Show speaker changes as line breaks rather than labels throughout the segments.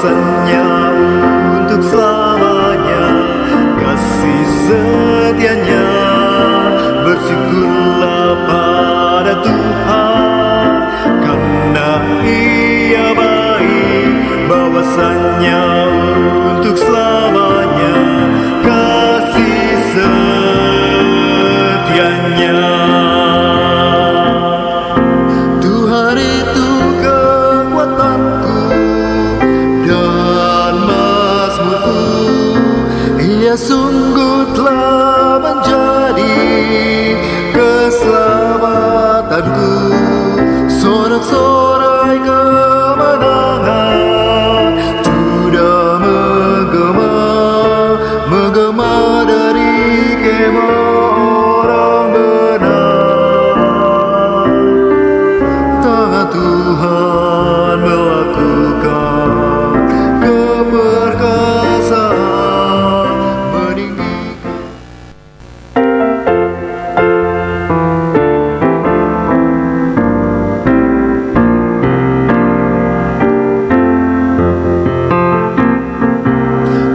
bahwasannya untuk selamanya kasih setianya. Bersyukurlah pada Tuhan, karena Ia baik, bahwasannya untuk selamanya kasih setianya. Tuhan itu kekuatanku dan mazmurku, Ia sungguh telah menjadi keselamatanku. Sorak-sorai kemenangan sudah menggema dari kemah orang benar. Tangan Tuhan melakukan keperkasaan meninggikan.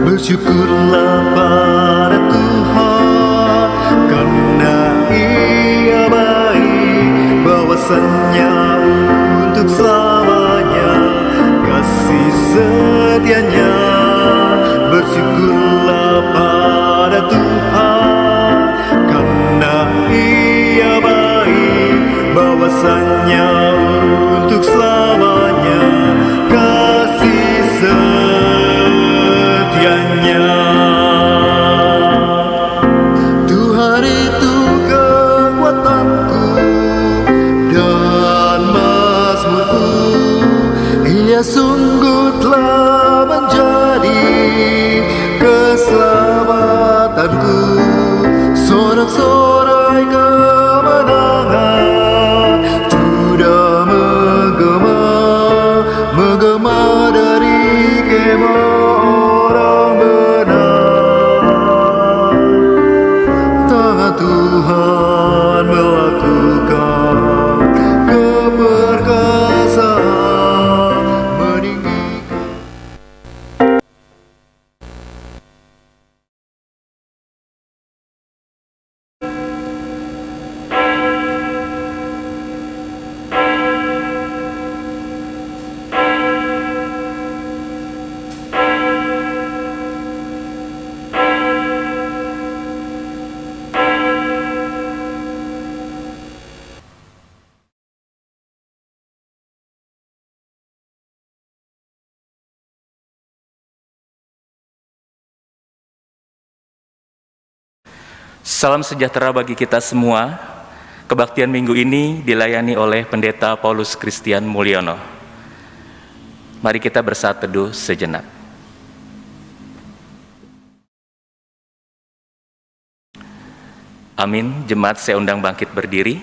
Bersyukurlah pada Tuhan, karena Ia baik, bahwasannya untuk selamanya kasih setianya. Bersyukurlah pada Tuhan, karena Ia baik, bahwasannya untuk selamanya kasih setianya. Tuhan itu kekuatanku dan mazmurku, Ia sungguh telah menjadi keselamatanku. Sorak-sorai kemenangan sudah menggema dari kemah orang benar. Tangan Tuhan melakukan keperkasaan meninggikan.
Salam sejahtera bagi kita semua. Kebaktian minggu ini dilayani oleh Pendeta Paulus Christian Mulyono. Mari kita bersatu teduh sejenak. Amin. Jemaat saya undang bangkit berdiri.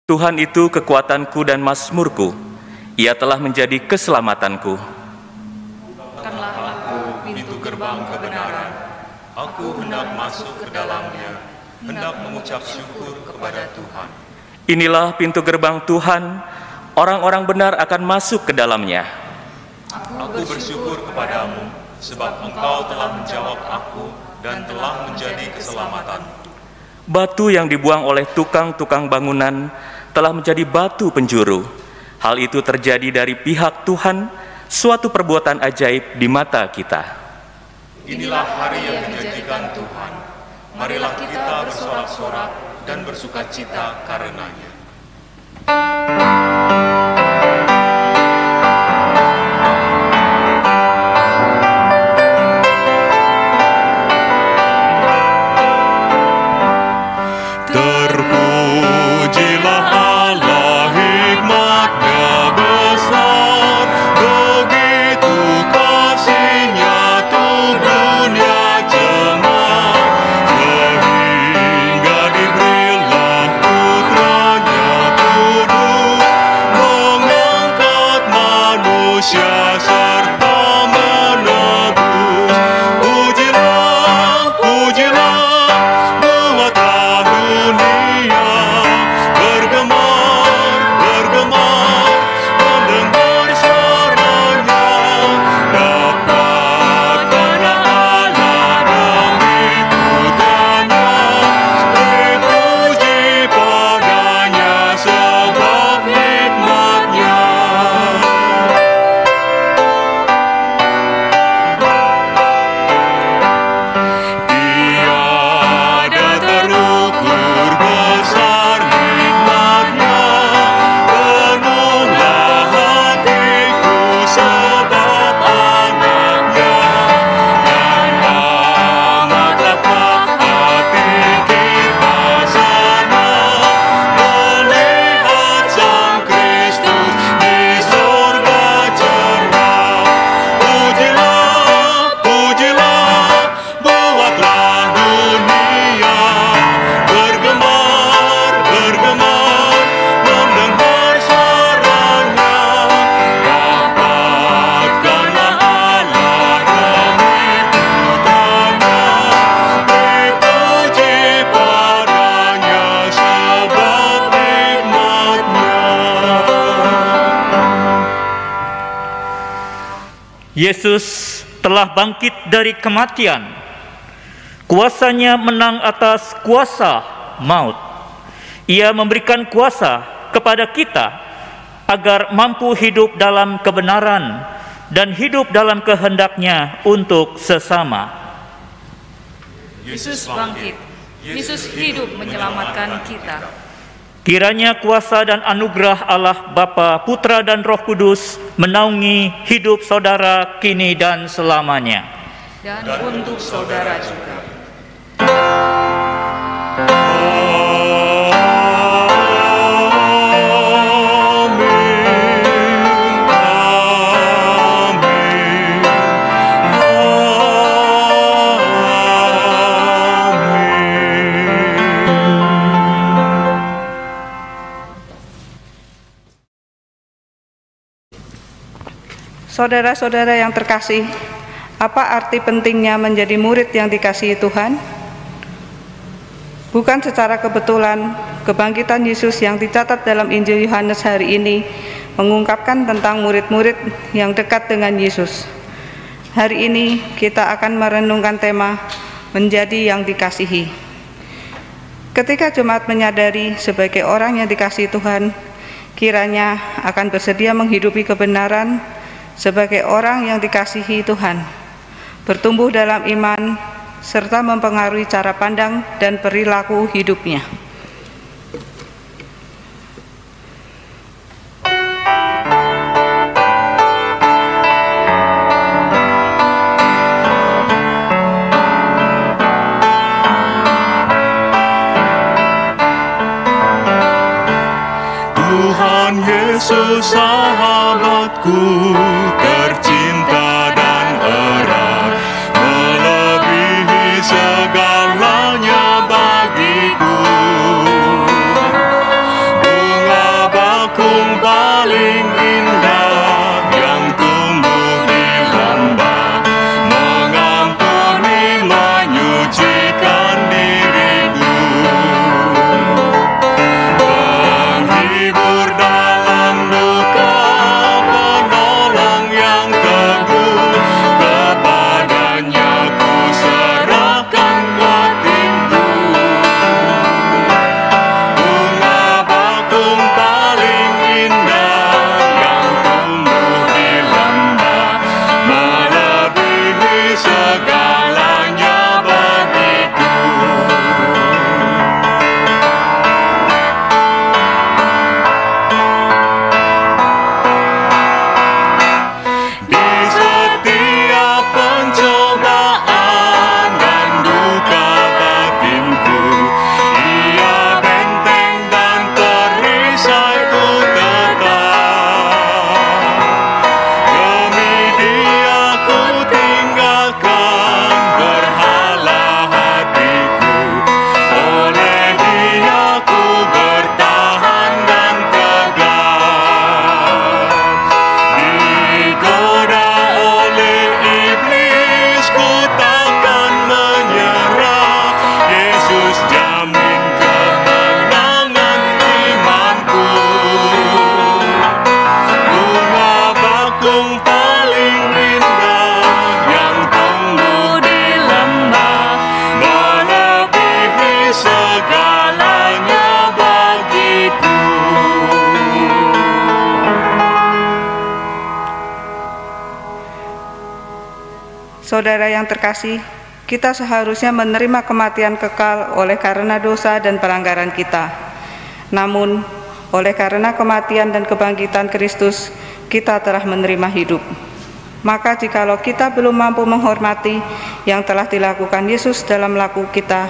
Tuhan itu kekuatanku dan mazmurku, Ia telah menjadi keselamatanku.
Bukanlah aku pintu gerbang kebenaran, aku hendak masuk ke dalamnya, hendak mengucap syukur kepada Tuhan.
Inilah pintu gerbang Tuhan, orang-orang benar akan masuk ke dalamnya.
Aku bersyukur kepadamu, sebab Engkau telah menjawab aku dan telah menjadi keselamatan.
Batu yang dibuang oleh tukang-tukang bangunan telah menjadi batu penjuru. Hal itu terjadi dari pihak Tuhan, suatu perbuatan ajaib di mata kita.
Inilah hari yang dijanjikan Tuhan. Marilah kita bersorak-sorak dan bersukacita karenanya.
Terpujilah Allah, hikmat-Nya besar, begitu kasih-Nya tuh dunia jemaat, sehingga diberilah putranya
Yesus telah bangkit dari kematian. Kuasa-Nya menang atas kuasa maut. Ia memberikan kuasa kepada kita agar mampu hidup dalam kebenaran dan hidup dalam kehendak-Nya untuk sesama.
Yesus bangkit. Yesus hidup menyelamatkan kita.
Kiranya kuasa dan anugerah Allah Bapa, Putra dan Roh Kudus menaungi hidup saudara kini dan selamanya.
Dan untuk saudara juga.
Saudara-saudara yang terkasih, apa arti pentingnya menjadi murid yang dikasihi Tuhan? Bukan secara kebetulan, kebangkitan Yesus yang dicatat dalam Injil Yohanes hari ini mengungkapkan tentang murid-murid yang dekat dengan Yesus. Hari ini kita akan merenungkan tema menjadi yang dikasihi. Ketika jemaat menyadari sebagai orang yang dikasihi Tuhan, kiranya akan bersedia menghidupi kebenaran sebagai orang yang dikasihi Tuhan, bertumbuh dalam iman, serta mempengaruhi cara pandang dan perilaku hidupnya.
Tuhan Yesus sahabatku tercinta dan erat, melebihi segalanya bagiku. Bunga bakung paling indah yang tumbuh di lembah, mengampuni menyucikan diriku. Penghibur dalam duka, penolong yang teguh, kepadanya ku serahkan hatiku. Bunga bakung paling indah yang tumbuh di lembah, melebihi segalanya bagiku. Di setiap pencobaan dan duka batinku, Ia benteng dan perisaiku tetap. Demi Dia ku tinggalkan berhala hatiku, oleh Dia ku bertahan dan tegak. Digoda oleh iblis, ku takkan menyerah. Yesus jamin kemenangan imanku. Bunga bakung paling indah yang tumbuh di lembah, melebihi segalanya bagiku.
Saudara yang terkasih, kita seharusnya menerima kematian kekal oleh karena dosa dan pelanggaran kita. Namun, oleh karena kematian dan kebangkitan Kristus, kita telah menerima hidup. Maka jikalau kita belum mampu menghormati yang telah dilakukan Yesus dalam laku kita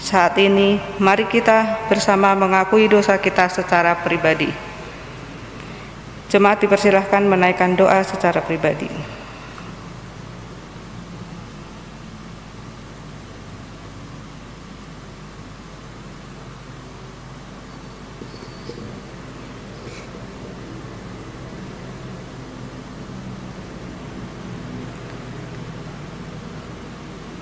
saat ini, mari kita bersama mengakui dosa kita secara pribadi. Jemaat dipersilahkan menaikkan doa secara pribadi.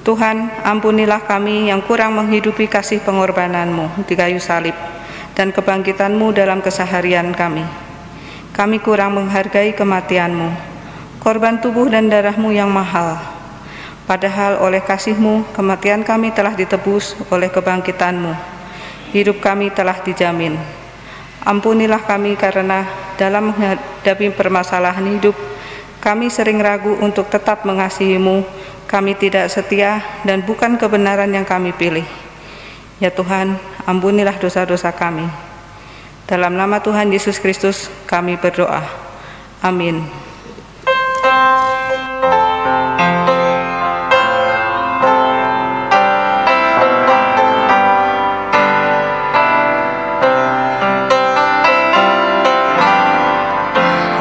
Tuhan, ampunilah kami yang kurang menghidupi kasih pengorbanan-Mu di kayu salib dan kebangkitan-Mu dalam keseharian kami. Kami kurang menghargai kematian-Mu. korban tubuh dan darah-Mu yang mahal. Padahal oleh kasih-Mu, kematian kami telah ditebus, oleh kebangkitan-Mu hidup kami telah dijamin. Ampunilah kami karena dalam menghadapi permasalahan hidup, kami sering ragu untuk tetap mengasihi-Mu. Kami tidak setia dan bukan kebenaran yang kami pilih. Ya Tuhan, ampunilah dosa-dosa kami. Dalam nama Tuhan Yesus Kristus kami berdoa. Amin.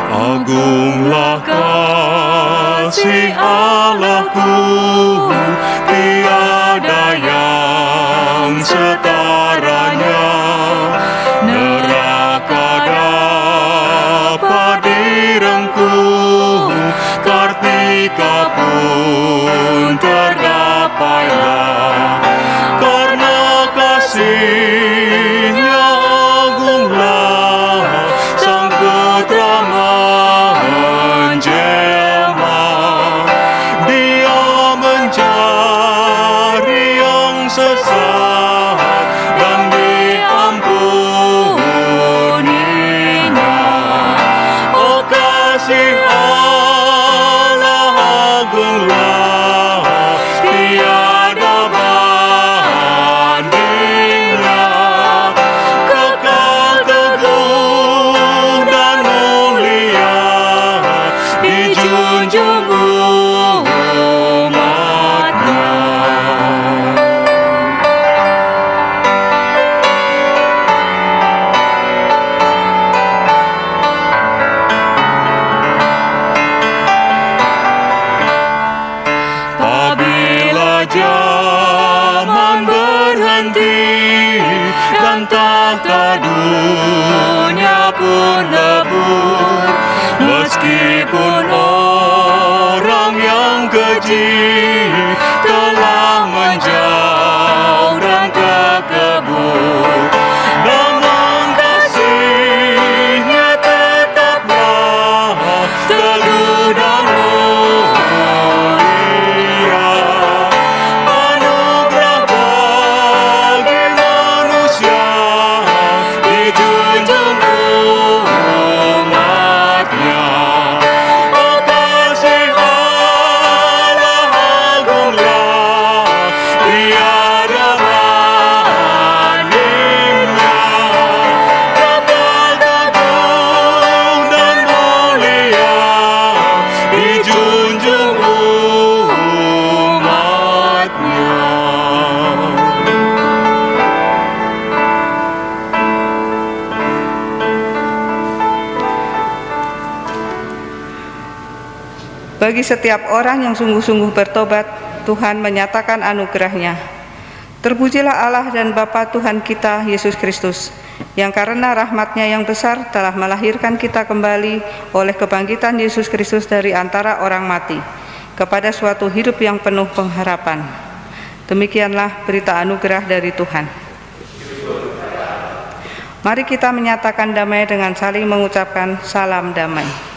Agunglah kasih Allahku, tiada yang setaranya. Neraka dapat direngkuh, kartika pun tergapailah. Karena kasih-Nya agunglah, Sang Putra menjelma. Dia mencari yang sesat dan diampuninya. Oh kasih Allah agunglah, tiada bandingnya. Kekal teguh dan mulia, dijunjung umatnya. Apabila zaman berhenti dan tahta dunia pun lebur, meskipun orang yang keji telah menjauh dan terkebur, namun kasih-Nya tetaplah teguh dan mulia. Anugerah bagi manusia, dijunjung umatnya. Oh kasih Allah agunglah, tiada bandingnya. Kekal teguh dan mulia, dijunjung umatnya.
Bagi setiap orang yang sungguh-sungguh bertobat, Tuhan menyatakan anugerah-Nya. Terpujilah Allah dan Bapa Tuhan kita, Yesus Kristus, yang karena rahmat-Nya yang besar telah melahirkan kita kembali oleh kebangkitan Yesus Kristus dari antara orang mati, kepada suatu hidup yang penuh pengharapan. Demikianlah berita anugerah dari Tuhan. Mari kita menyatakan damai dengan saling mengucapkan salam damai.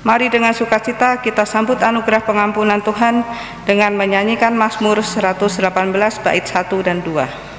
Mari dengan sukacita kita sambut anugerah pengampunan Tuhan dengan menyanyikan Mazmur 118 bait 1 dan 2.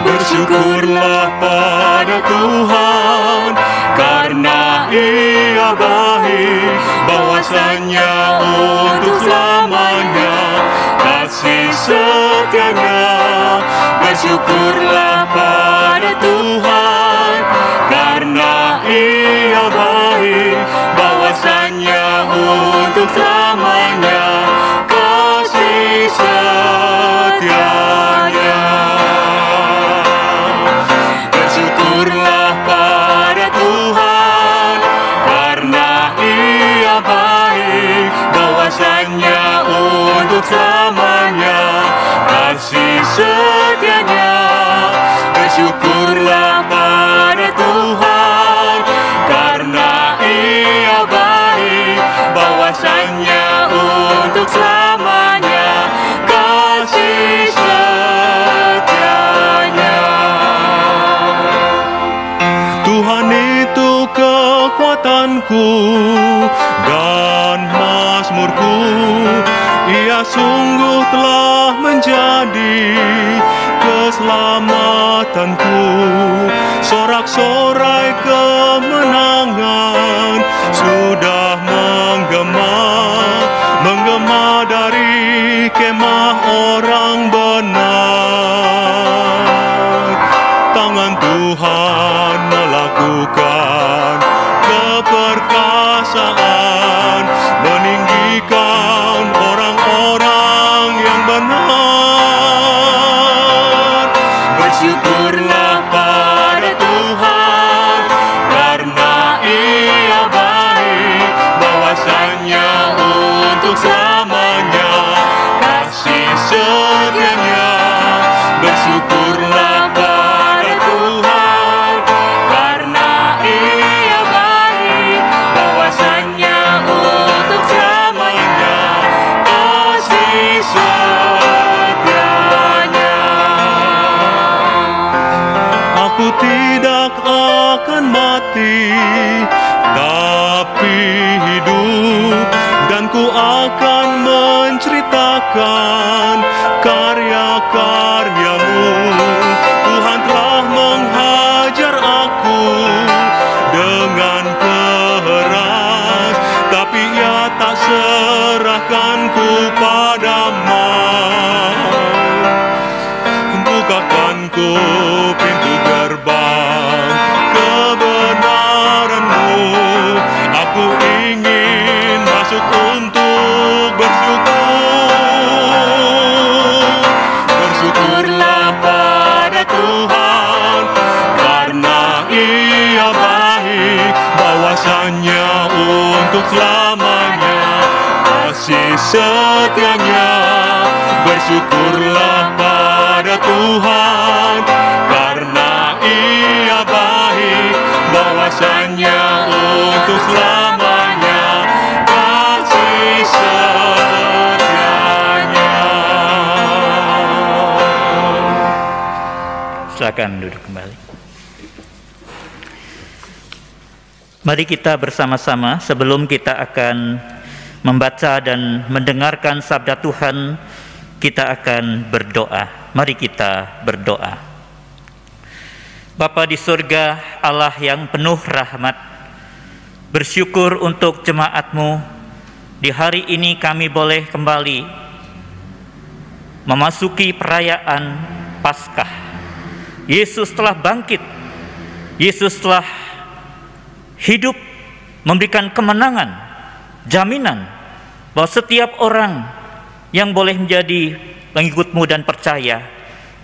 Bersyukurlah pada Tuhan, karena Ia baik, bahwasanya untuk selamanya kasih setia-Nya. Bersyukurlah pada Tuhan, karena Ia baik, bahwasanya untuk selamanya kasih setia-Nya. selamanya kasih setianya. Bersyukurlah pada Tuhan karena Ia baik, bahwasanya untuk selamanya kasih setianya.
Tuhan itu kekuatanku dan mazmurku, Ia sungguh telah menjadi keselamatanku. Sorak-sorai kemenangan sudah menggema dari kemah orang benar. Tangan Tuhan melakukan keperkasaan, meninggikan orang-orang yang benar.
Bersyukurlah pada Tuhan karena Ia baik, bahwasanya untuk selamanya kasih setianya. Bersyukurlah pada Tuhan karena Ia baik, bahwasanya untuk selamanya kasih setianya.
Aku tidak akan mati, tapi hidup, dan ku akan menceritakan karya-karyamu. Tuhan telah menghajar aku dengan keras, tapi Ia tak serahkanku pada maut. Bukakanku pintu gerbang kebenaran-Mu, aku ingin masuk untuk bersyukur. Bersyukurlah pada Tuhan karena Ia baik, bahwasanya untuk selamanya kasih setianya. Bersyukurlah pada Tuhan karena Ia baik, bahwasanya untuk selamanya kasih setianya.
Silakan duduk kembali. Mari kita bersama-sama sebelum kita akan membaca dan mendengarkan sabda Tuhan, kita akan berdoa. Mari kita berdoa. Bapa di surga, Allah yang penuh rahmat, bersyukur untuk jemaat-Mu. Di hari ini kami boleh kembali memasuki perayaan Paskah. Yesus telah bangkit, Yesus telah hidup, memberikan kemenangan, jaminan bahwa setiap orang yang boleh menjadi pengikut-Mu dan percaya,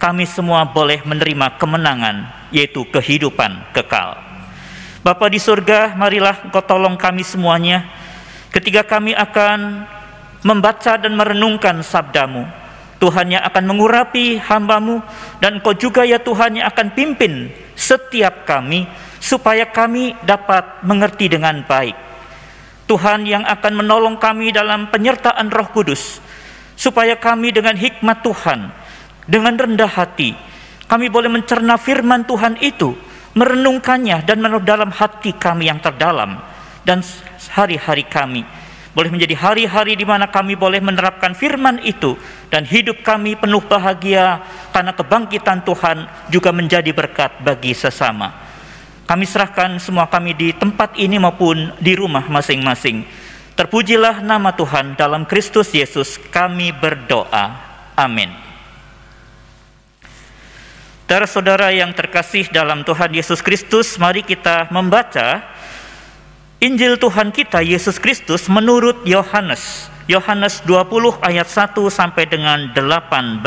kami semua boleh menerima kemenangan, yaitu kehidupan kekal. Bapa di surga, marilah Engkau tolong kami semuanya ketika kami akan membaca dan merenungkan sabda-Mu. Tuhan yang akan mengurapi hamba-Mu, dan Engkau juga ya Tuhan yang akan pimpin setiap kami supaya kami dapat mengerti dengan baik. Tuhan yang akan menolong kami dalam penyertaan Roh Kudus, supaya kami dengan hikmat Tuhan, dengan rendah hati, kami boleh mencerna firman Tuhan itu, merenungkannya dan menaruh dalam hati kami yang terdalam, dan hari-hari kami boleh menjadi hari-hari di mana kami boleh menerapkan firman itu, dan hidup kami penuh bahagia karena kebangkitan Tuhan juga menjadi berkat bagi sesama. Kami serahkan semua kami di tempat ini maupun di rumah masing-masing. Terpujilah nama Tuhan, dalam Kristus Yesus kami berdoa. Amin. Saudara-saudara yang terkasih dalam Tuhan Yesus Kristus, mari kita membaca Injil Tuhan kita Yesus Kristus menurut Yohanes. Yohanes 20 ayat 1 sampai dengan 18.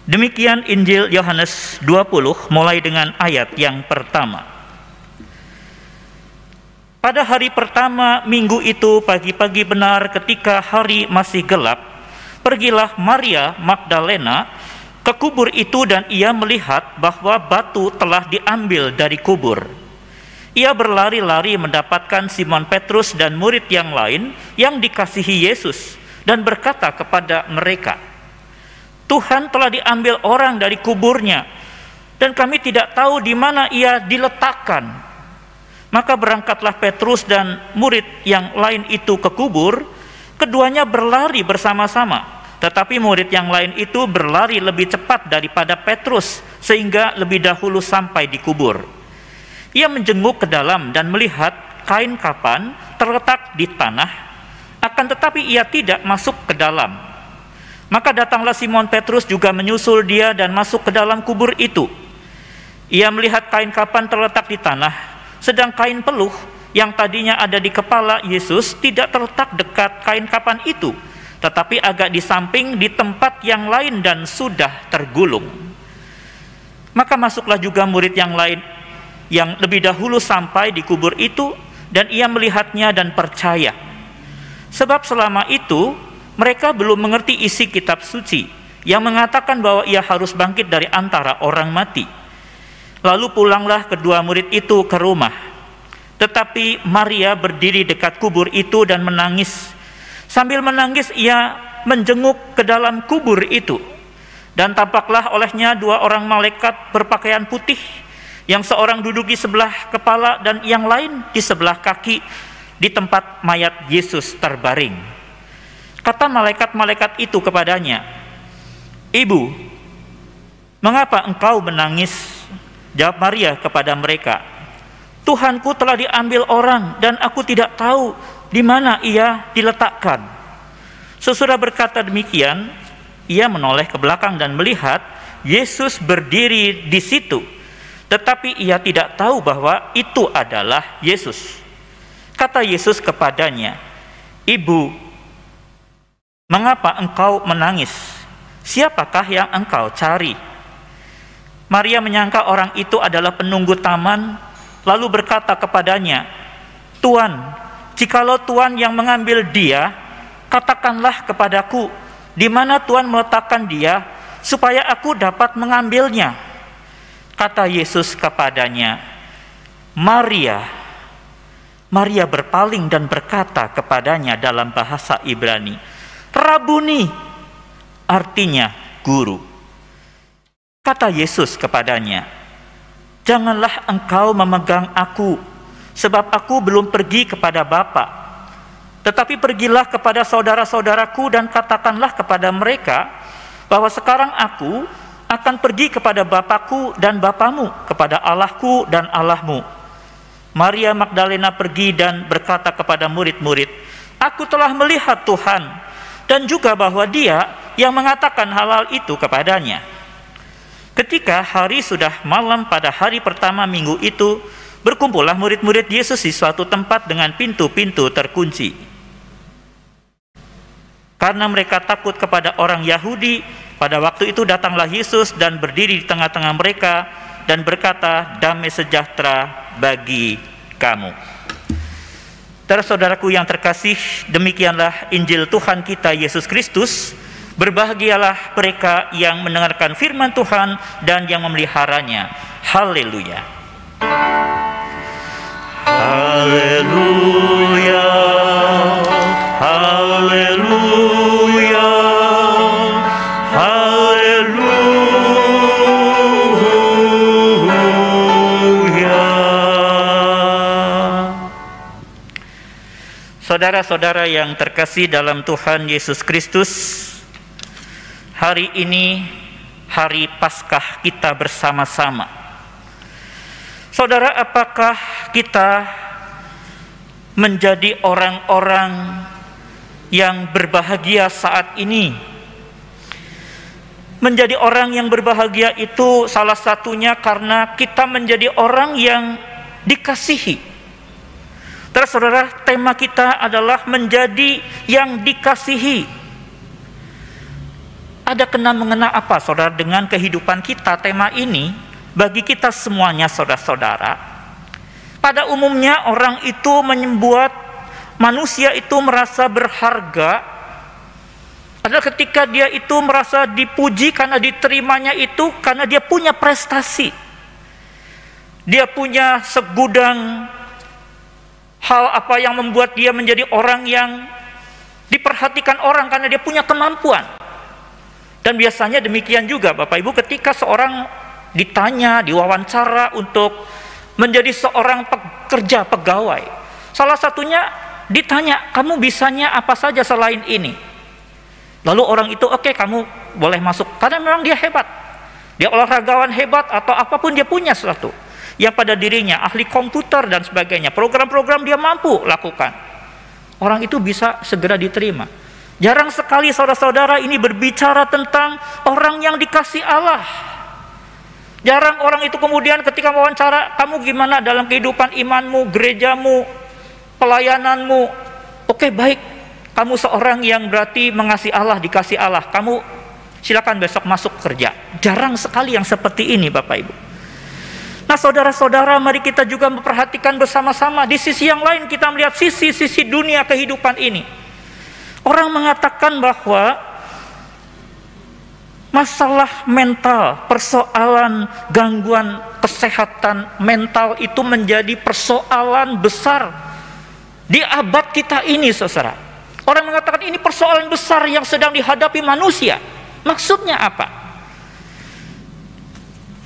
Demikian Injil Yohanes 20 mulai dengan ayat yang pertama. Pada hari pertama minggu itu, pagi-pagi benar ketika hari masih gelap, pergilah Maria Magdalena ke kubur itu dan ia melihat bahwa batu telah diambil dari kubur. Ia berlari-lari mendapatkan Simon Petrus dan murid yang lain yang dikasihi Yesus dan berkata kepada mereka, "Tuhan telah diambil orang dari kuburnya dan kami tidak tahu di mana ia diletakkan." Maka berangkatlah Petrus dan murid yang lain itu ke kubur. Keduanya berlari bersama-sama, tetapi murid yang lain itu berlari lebih cepat daripada Petrus sehingga lebih dahulu sampai di kubur. Ia menjenguk ke dalam dan melihat kain kapan terletak di tanah, akan tetapi ia tidak masuk ke dalam. Maka datanglah Simon Petrus juga menyusul dia dan masuk ke dalam kubur itu. Ia melihat kain kapan terletak di tanah, sedang kain peluh yang tadinya ada di kepala Yesus tidak terletak dekat kain kapan itu, tetapi agak di samping di tempat yang lain dan sudah tergulung. Maka masuklah juga murid yang lain yang lebih dahulu sampai di kubur itu, dan ia melihatnya dan percaya. Sebab selama itu mereka belum mengerti isi kitab suci yang mengatakan bahwa ia harus bangkit dari antara orang mati. Lalu pulanglah kedua murid itu ke rumah. Tetapi Maria berdiri dekat kubur itu dan menangis. Sambil menangis ia menjenguk ke dalam kubur itu. Dan tampaklah olehnya dua orang malaikat berpakaian putih, yang seorang duduk di sebelah kepala dan yang lain di sebelah kaki di tempat mayat Yesus terbaring. Kata malaikat-malaikat itu kepadanya, "Ibu, mengapa engkau menangis?" Jawab Maria kepada mereka, "Tuhanku telah diambil orang dan aku tidak tahu di mana ia diletakkan." Sesudah berkata demikian, ia menoleh ke belakang dan melihat Yesus berdiri di situ, tetapi ia tidak tahu bahwa itu adalah Yesus. Kata Yesus kepadanya, "Ibu, mengapa engkau menangis? Siapakah yang engkau cari?" Maria menyangka orang itu adalah penunggu taman, lalu berkata kepadanya, "Tuan, jikalau Tuan yang mengambil dia, katakanlah kepadaku di mana Tuan meletakkan dia, supaya aku dapat mengambilnya." Kata Yesus kepadanya, "Maria." Maria berpaling dan berkata kepadanya dalam bahasa Ibrani, "Rabuni," artinya guru. Kata Yesus kepadanya, "Janganlah engkau memegang aku, sebab aku belum pergi kepada Bapa. Tetapi pergilah kepada saudara-saudaraku dan katakanlah kepada mereka bahwa sekarang aku akan pergi kepada Bapakku dan Bapamu, kepada Allahku dan Allahmu." Maria Magdalena pergi dan berkata kepada murid-murid, "Aku telah melihat Tuhan," dan juga bahwa Dia yang mengatakan hal-hal itu kepadanya. Ketika hari sudah malam pada hari pertama minggu itu, berkumpullah murid-murid Yesus di suatu tempat dengan pintu-pintu terkunci. Karena mereka takut kepada orang Yahudi, pada waktu itu datanglah Yesus dan berdiri di tengah-tengah mereka dan berkata, "Damai sejahtera bagi kamu." Saudara-saudaraku yang terkasih, demikianlah Injil Tuhan kita Yesus Kristus. Berbahagialah mereka yang mendengarkan firman Tuhan dan yang memeliharanya. Haleluya. Haleluya. Haleluya. Haleluya. Saudara-saudara yang terkasih dalam Tuhan Yesus Kristus, hari ini hari Paskah kita bersama-sama. Saudara, apakah kita menjadi orang-orang yang berbahagia saat ini? Menjadi orang yang berbahagia itu salah satunya karena kita menjadi orang yang dikasihi. Terus saudara, tema kita adalah menjadi yang dikasihi. Ada kena-mengena apa saudara dengan kehidupan kita tema ini bagi kita semuanya saudara-saudara? pada umumnya orang itu membuat manusia itu merasa berharga adalah ketika dia itu merasa dipuji karena diterimanya itu karena dia punya prestasi. Dia punya segudang hal apa yang membuat dia menjadi orang yang diperhatikan orang karena dia punya kemampuan. Dan biasanya demikian juga Bapak Ibu ketika seorang ditanya, diwawancara untuk menjadi seorang pekerja, pegawai. Salah satunya ditanya, kamu bisanya apa saja selain ini? Lalu orang itu, oke, kamu boleh masuk. Karena memang dia hebat. Dia olahragawan hebat atau apapun dia punya sesuatu. Yang pada dirinya, ahli komputer dan sebagainya. Program-program dia mampu lakukan. Orang itu bisa segera diterima. Jarang sekali saudara-saudara ini berbicara tentang orang yang dikasih Allah. Jarang orang itu kemudian ketika wawancara, kamu gimana dalam kehidupan imanmu, gerejamu, pelayananmu? Oke, baik, kamu seorang yang berarti mengasihi Allah, dikasih Allah, kamu silakan besok masuk kerja. Jarang sekali yang seperti ini Bapak Ibu. Nah saudara-saudara, mari kita juga memperhatikan bersama-sama. Di sisi yang lain kita melihat sisi-sisi dunia kehidupan ini. Orang mengatakan bahwa masalah mental, persoalan gangguan kesehatan mental itu menjadi persoalan besar di abad kita ini, saudara. Orang mengatakan ini persoalan besar yang sedang dihadapi manusia. Maksudnya apa?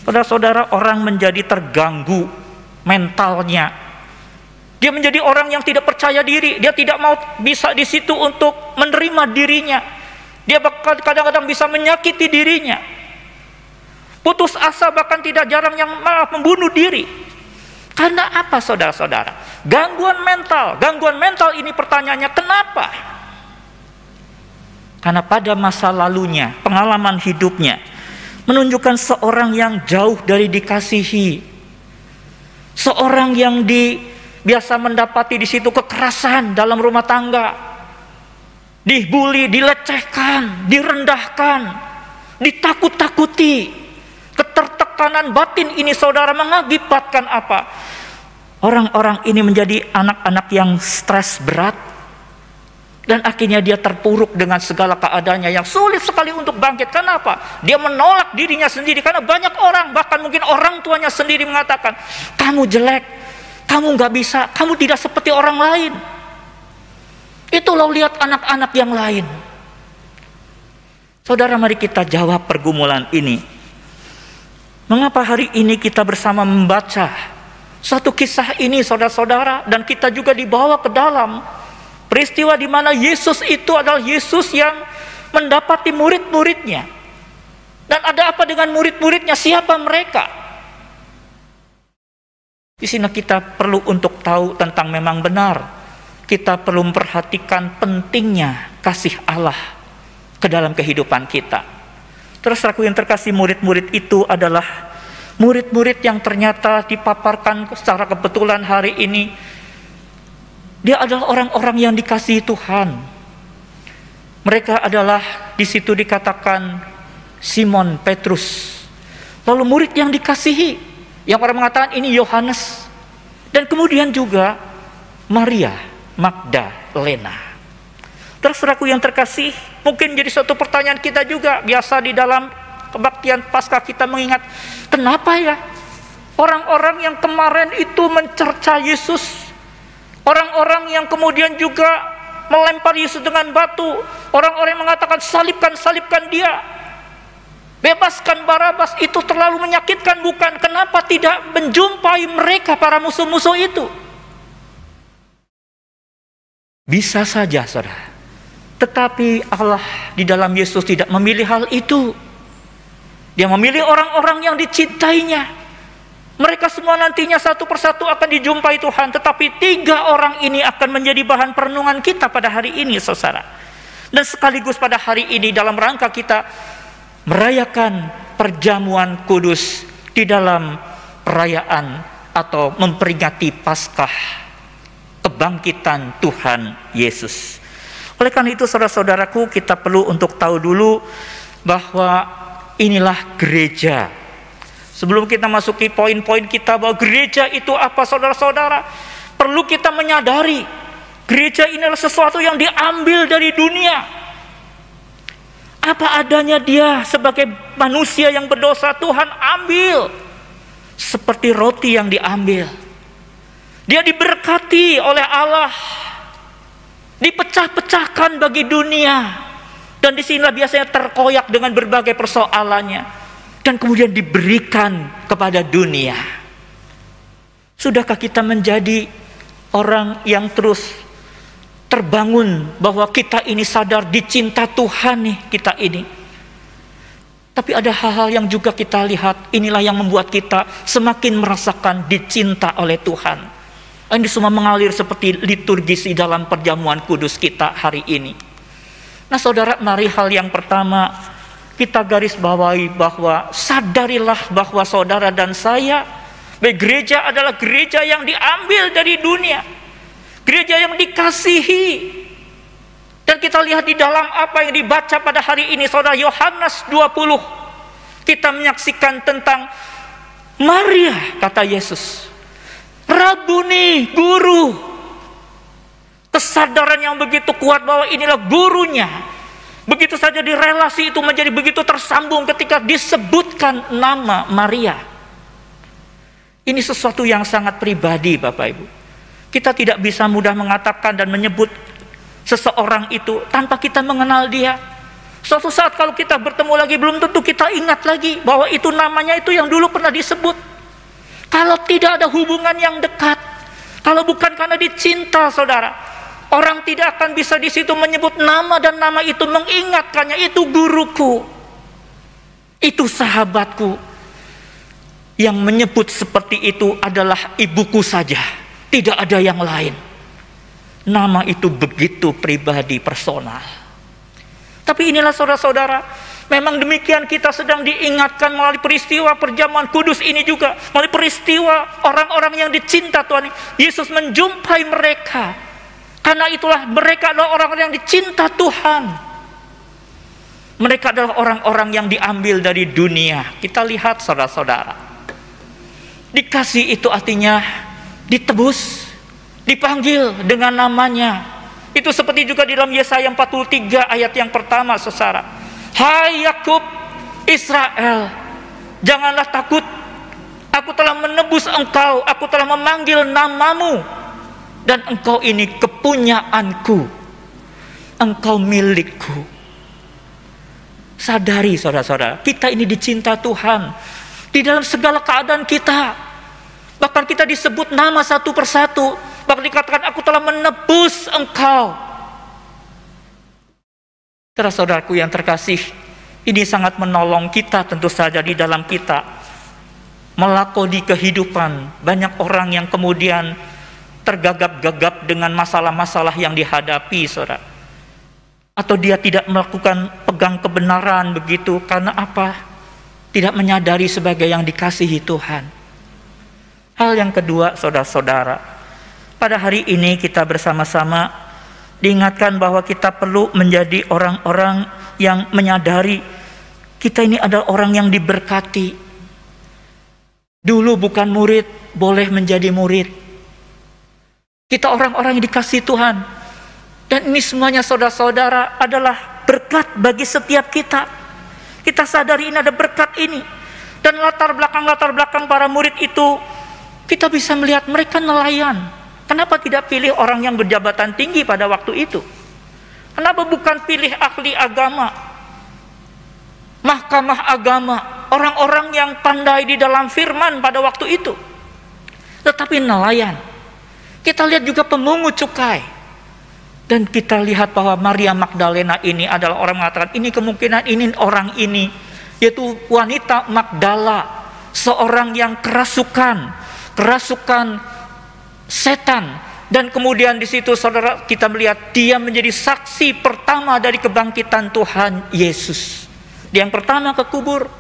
Saudara-saudara, orang menjadi terganggu mentalnya. Dia menjadi orang yang tidak percaya diri. Dia tidak mau bisa di situ untuk menerima dirinya. Dia kadang-kadang bisa menyakiti dirinya. Putus asa, bahkan tidak jarang yang malah membunuh diri. Karena apa saudara-saudara? Gangguan mental. Gangguan mental ini pertanyaannya kenapa? Karena pada masa lalunya, pengalaman hidupnya menunjukkan seorang yang jauh dari dikasihi. Seorang yang biasa mendapati di situ kekerasan dalam rumah tangga. Dibully, dilecehkan, direndahkan, ditakut-takuti. Ketertekanan batin ini saudara mengakibatkan apa? Orang-orang ini menjadi anak-anak yang stres berat. Dan akhirnya dia terpuruk dengan segala keadaannya yang sulit sekali untuk bangkit. Kenapa? Dia menolak dirinya sendiri. Karena banyak orang, bahkan mungkin orang tuanya sendiri mengatakan, kamu jelek, kamu gak bisa, kamu tidak seperti orang lain. Itu lo lihat anak-anak yang lain. Saudara, mari kita jawab pergumulan ini. Mengapa hari ini kita bersama membaca satu kisah ini saudara-saudara, dan kita juga dibawa ke dalam peristiwa di mana Yesus itu adalah Yesus yang mendapati murid-muridnya. Dan ada apa dengan murid-muridnya? Siapa mereka? Di sini kita perlu untuk tahu tentang memang benar. Kita perlu memperhatikan pentingnya kasih Allah ke dalam kehidupan kita. Terus aku yang terkasih, murid-murid itu adalah murid-murid yang ternyata dipaparkan secara kebetulan hari ini. Dia adalah orang-orang yang dikasihi Tuhan. Mereka adalah di situ dikatakan Simon Petrus. Lalu murid yang dikasihi, yang orang mengatakan ini Yohanes. Dan kemudian juga Maria Magdalena. Terserahku yang terkasih, mungkin jadi suatu pertanyaan kita juga. Biasa di dalam kebaktian Paskah kita mengingat, kenapa ya orang-orang yang kemarin itu mencerca Yesus, orang-orang yang kemudian juga melempar Yesus dengan batu, orang-orang yang mengatakan salibkan, salibkan dia, bebaskan Barabas, itu terlalu menyakitkan bukan? Kenapa tidak menjumpai mereka para musuh-musuh itu? Bisa saja saudara, tetapi Allah di dalam Yesus tidak memilih hal itu. Dia memilih orang-orang yang dicintainya. Mereka semua nantinya satu persatu akan dijumpai Tuhan. Tetapi 3 orang ini akan menjadi bahan perenungan kita pada hari ini saudara. Dan sekaligus pada hari ini dalam rangka kita merayakan perjamuan kudus di dalam perayaan atau memperingati Paskah kebangkitan Tuhan Yesus. Oleh karena itu saudara-saudaraku, kita perlu untuk tahu dulu bahwa inilah gereja. Sebelum kita masuki poin-poin kita bahwa gereja itu apa, saudara-saudara, perlu kita menyadari gereja ini adalah sesuatu yang diambil dari dunia. Apa adanya dia sebagai manusia yang berdosa, Tuhan ambil seperti roti yang diambil. Dia diberkati oleh Allah, dipecah-pecahkan bagi dunia, dan disinilah biasanya terkoyak dengan berbagai persoalannya, dan kemudian diberikan kepada dunia. Sudahkah kita menjadi orang yang terus terbangun bahwa kita ini sadar dicinta Tuhan nih, kita ini? Tapi ada hal-hal yang juga kita lihat, inilah yang membuat kita semakin merasakan dicinta oleh Tuhan. Ini semua mengalir seperti liturgis di dalam perjamuan kudus kita hari ini. Nah saudara, mari hal yang pertama kita garis bawahi bahwa sadarilah bahwa saudara dan saya, gereja adalah gereja yang diambil dari dunia, gereja yang dikasihi. Dan kita lihat di dalam apa yang dibaca pada hari ini, saudara, Yohanes 20, kita menyaksikan tentang Maria, kata Yesus, Rabuni, guru. Kesadaran yang begitu kuat bahwa inilah gurunya. Begitu saja di relasi itu menjadi begitu tersambung ketika disebutkan nama Maria. Ini sesuatu yang sangat pribadi, Bapak Ibu. Kita tidak bisa mudah mengatakan dan menyebut seseorang itu tanpa kita mengenal dia. Suatu saat kalau kita bertemu lagi, belum tentu kita ingat lagi bahwa itu namanya itu yang dulu pernah disebut. Kalau tidak ada hubungan yang dekat, kalau bukan karena dicinta, saudara, orang tidak akan bisa di situ menyebut nama dan nama itu mengingatkannya, itu guruku, itu sahabatku. Yang menyebut seperti itu adalah ibuku saja, tidak ada yang lain. Nama itu begitu pribadi, personal. Tapi inilah saudara-saudara, memang demikian kita sedang diingatkan melalui peristiwa perjamuan kudus ini juga, melalui peristiwa orang-orang yang dicinta Tuhan. Yesus menjumpai mereka, karena itulah mereka adalah orang-orang yang dicinta Tuhan. Mereka adalah orang-orang yang diambil dari dunia. Kita lihat saudara-saudara, dikasih itu artinya ditebus, dipanggil dengan namanya. Itu seperti juga di dalam Yesaya 43 ayat yang pertama, saudara. Hai Yakub, Israel, janganlah takut. Aku telah menebus engkau, aku telah memanggil namamu, dan engkau ini kepunyaanku, engkau milikku. Sadari saudara-saudara, kita ini dicinta Tuhan di dalam segala keadaan kita. Bahkan kita disebut nama satu persatu. Bahkan dikatakan aku telah menebus engkau. Saudara-saudaraku yang terkasih, ini sangat menolong kita tentu saja di dalam kita melakoni kehidupan. Banyak orang yang kemudian tergagap-gagap dengan masalah-masalah yang dihadapi, saudara. Atau dia tidak melakukan pegang kebenaran begitu, karena apa? Tidak menyadari sebagai yang dikasihi Tuhan. Hal yang kedua, saudara-saudara, pada hari ini kita bersama-sama diingatkan bahwa kita perlu menjadi orang-orang yang menyadari kita ini adalah orang yang diberkati. Dulu bukan murid, boleh menjadi murid. Kita orang-orang yang dikasihi Tuhan. Dan ini semuanya saudara-saudara adalah berkat bagi setiap kita. Kita sadari ini ada berkat ini. Dan latar belakang para murid itu, kita bisa melihat mereka nelayan. Kenapa tidak pilih orang yang berjabatan tinggi pada waktu itu? Kenapa bukan pilih ahli agama, mahkamah agama, orang-orang yang pandai di dalam firman pada waktu itu? Tetapi nelayan. Kita lihat juga pemungut cukai. Dan kita lihat bahwa Maria Magdalena ini adalah orang mengatakan, ini kemungkinan ini orang ini, yaitu wanita Magdala, seorang yang kerasukan setan. Dan kemudian di situ saudara kita melihat dia menjadi saksi pertama dari kebangkitan Tuhan Yesus. Dia yang pertama ke kubur.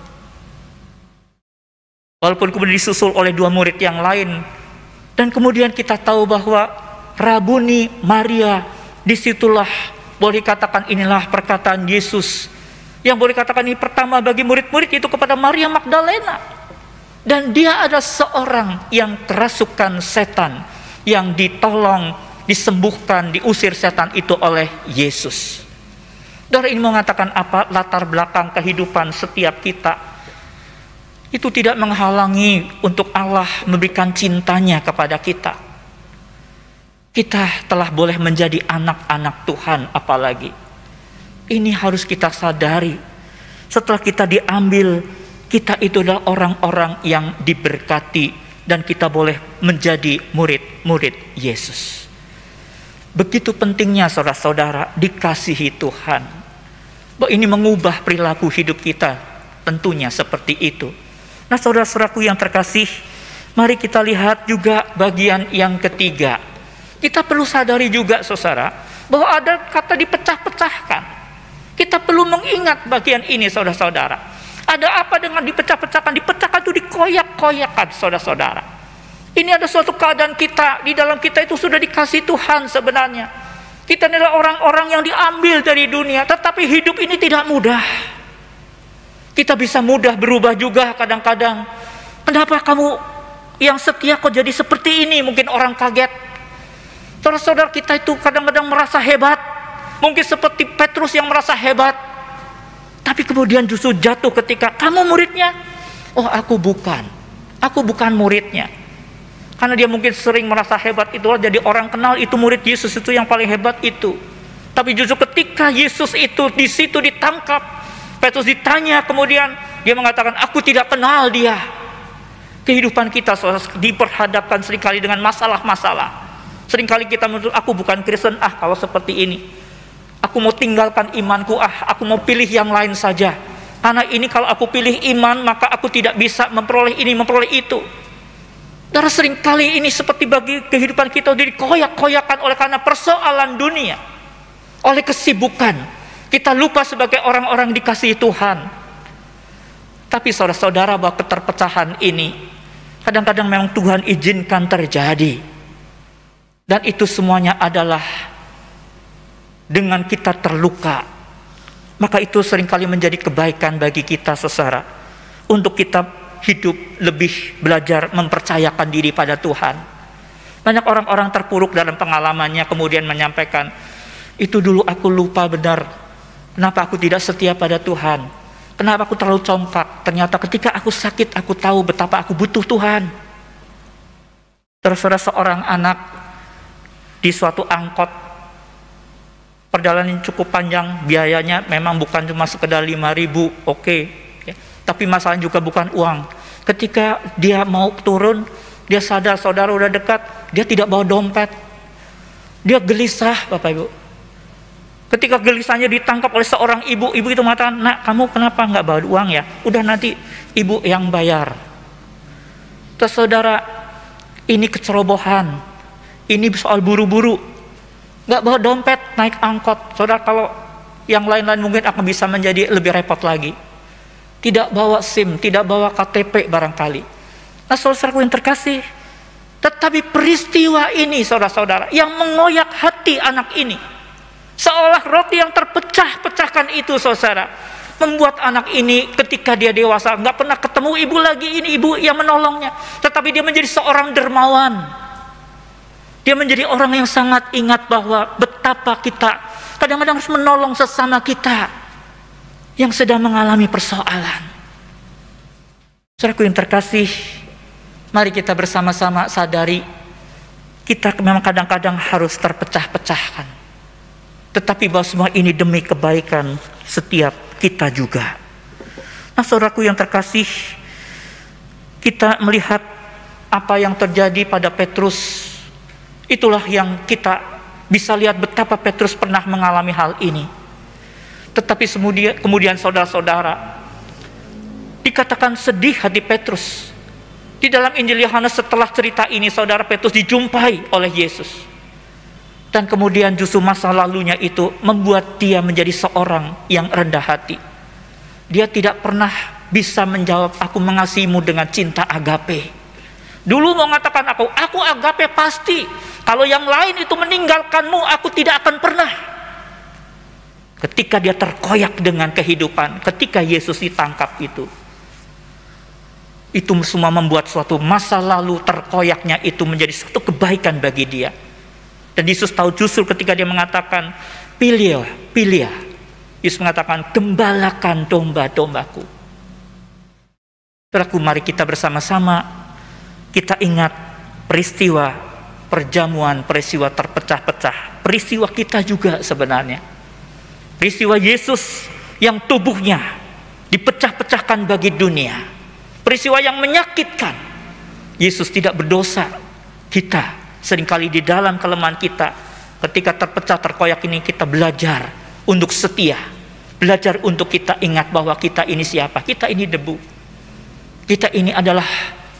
Walaupun kemudian disusul oleh dua murid yang lain. Dan kemudian kita tahu bahwa Rabuni Maria, disitulah boleh katakan inilah perkataan Yesus. Yang boleh katakan ini pertama bagi murid-murid itu kepada Maria Magdalena. Dan dia adalah seorang yang kerasukan setan, yang ditolong, disembuhkan, diusir setan itu oleh Yesus. Saudara, ini mengatakan apa? Latar belakang kehidupan setiap kita itu tidak menghalangi untuk Allah memberikan cintanya kepada kita. Kita telah boleh menjadi anak-anak Tuhan apalagi. Ini harus kita sadari. Setelah kita diambil, kita itu adalah orang-orang yang diberkati dan kita boleh menjadi murid-murid Yesus. Begitu pentingnya saudara-saudara dikasihi Tuhan. Bahwa ini mengubah perilaku hidup kita, tentunya seperti itu. Nah, saudara-saudaraku yang terkasih, mari kita lihat juga bagian yang ketiga. Kita perlu sadari juga saudara, bahwa ada kata dipecah-pecahkan. Kita perlu mengingat bagian ini saudara-saudara. Ada apa dengan dipecah-pecahkan? Dipecahkan itu dikoyak-koyakan saudara-saudara. Ini ada suatu keadaan kita, di dalam kita itu sudah dikasih Tuhan sebenarnya. Kita adalah orang-orang yang diambil dari dunia, tetapi hidup ini tidak mudah. Kita bisa mudah berubah juga kadang-kadang. Kenapa kamu yang setia kok jadi seperti ini? Mungkin orang kaget. Saudara-saudara kita itu kadang-kadang merasa hebat. Mungkin seperti Petrus yang merasa hebat. Tapi kemudian justru jatuh ketika kamu muridnya. Oh, aku bukan muridnya. Karena dia mungkin sering merasa hebat itu, jadi orang kenal itu murid Yesus itu yang paling hebat itu. Tapi justru ketika Yesus itu di situ ditangkap, Petrus ditanya, kemudian dia mengatakan, aku tidak kenal dia. Kehidupan kita diperhadapkan seringkali dengan masalah-masalah. Seringkali kita menurut, aku bukan Kristen, kalau seperti ini. Aku mau tinggalkan imanku, aku mau pilih yang lain saja. Karena ini kalau aku pilih iman, maka aku tidak bisa memperoleh ini, memperoleh itu. Darah seringkali ini seperti bagi kehidupan kita dikoyak-koyakan oleh karena persoalan dunia. Oleh kesibukan. Kita lupa sebagai orang-orang dikasihi Tuhan. Tapi saudara-saudara, bahwa keterpecahan ini kadang-kadang memang Tuhan izinkan terjadi. Dan itu semuanya adalah dengan kita terluka. Maka itu seringkali menjadi kebaikan bagi kita saudara. Untuk kita hidup lebih belajar mempercayakan diri pada Tuhan. Banyak orang-orang terpuruk dalam pengalamannya kemudian menyampaikan, itu dulu aku lupa benar. Kenapa aku tidak setia pada Tuhan? Kenapa aku terlalu congkak? Ternyata ketika aku sakit, aku tahu betapa aku butuh Tuhan. Terus ada seorang anak di suatu angkot, perjalanan cukup panjang, biayanya memang bukan cuma sekedar 5.000, oke. Tapi masalahnya juga bukan uang. Ketika dia mau turun, dia sadar saudara udah dekat, dia tidak bawa dompet. Dia gelisah, Bapak Ibu. Ketika gelisahnya ditangkap oleh seorang ibu, ibu itu mengatakan, nak, kamu kenapa nggak bawa uang ya? Udah nanti ibu yang bayar. Terus saudara, ini kecerobohan. Ini soal buru-buru. Nggak bawa dompet, naik angkot. Saudara, kalau yang lain-lain mungkin akan bisa menjadi lebih repot lagi. Tidak bawa SIM, tidak bawa KTP barangkali. Nah, saudara-saudaraku yang terkasih, tetapi peristiwa ini saudara-saudara yang mengoyak hati anak ini, seolah roti yang terpecah-pecahkan itu saudara, membuat anak ini ketika dia dewasa nggak pernah ketemu ibu lagi, ini ibu yang menolongnya, tetapi dia menjadi seorang dermawan. Dia menjadi orang yang sangat ingat bahwa betapa kita kadang-kadang harus menolong sesama kita yang sedang mengalami persoalan. Saudaraku yang terkasih, mari kita bersama-sama sadari, kita memang kadang-kadang harus terpecah-pecahkan. Tetapi bahwa semua ini demi kebaikan setiap kita juga. Nah, saudaraku yang terkasih, kita melihat apa yang terjadi pada Petrus. Itulah yang kita bisa lihat betapa Petrus pernah mengalami hal ini. Tetapi kemudian saudara-saudara, dikatakan sedih hati Petrus. Di dalam Injil Yohanes setelah cerita ini, saudara, Petrus dijumpai oleh Yesus. Dan kemudian justru masa lalunya itu membuat dia menjadi seorang yang rendah hati. Dia tidak pernah bisa menjawab, aku mengasihimu dengan cinta agape. Dulu mau mengatakan aku agape pasti. Kalau yang lain itu meninggalkanmu, aku tidak akan pernah. Ketika dia terkoyak dengan kehidupan, ketika Yesus ditangkap itu, Itu semua membuat suatu masa lalu terkoyaknya itu menjadi suatu kebaikan bagi dia. Dan Yesus tahu justru ketika dia mengatakan, pilih. Yesus mengatakan, gembalakan domba-dombaku. Saudaraku, mari kita bersama-sama kita ingat peristiwa perjamuan, peristiwa terpecah-pecah, peristiwa kita juga sebenarnya. Peristiwa Yesus yang tubuhnya dipecah-pecahkan bagi dunia. Peristiwa yang menyakitkan. Yesus tidak berdosa. Kita seringkali di dalam kelemahan kita, ketika terpecah terkoyak ini, kita belajar untuk setia. Belajar untuk kita ingat bahwa kita ini siapa? Kita ini debu. Kita ini adalah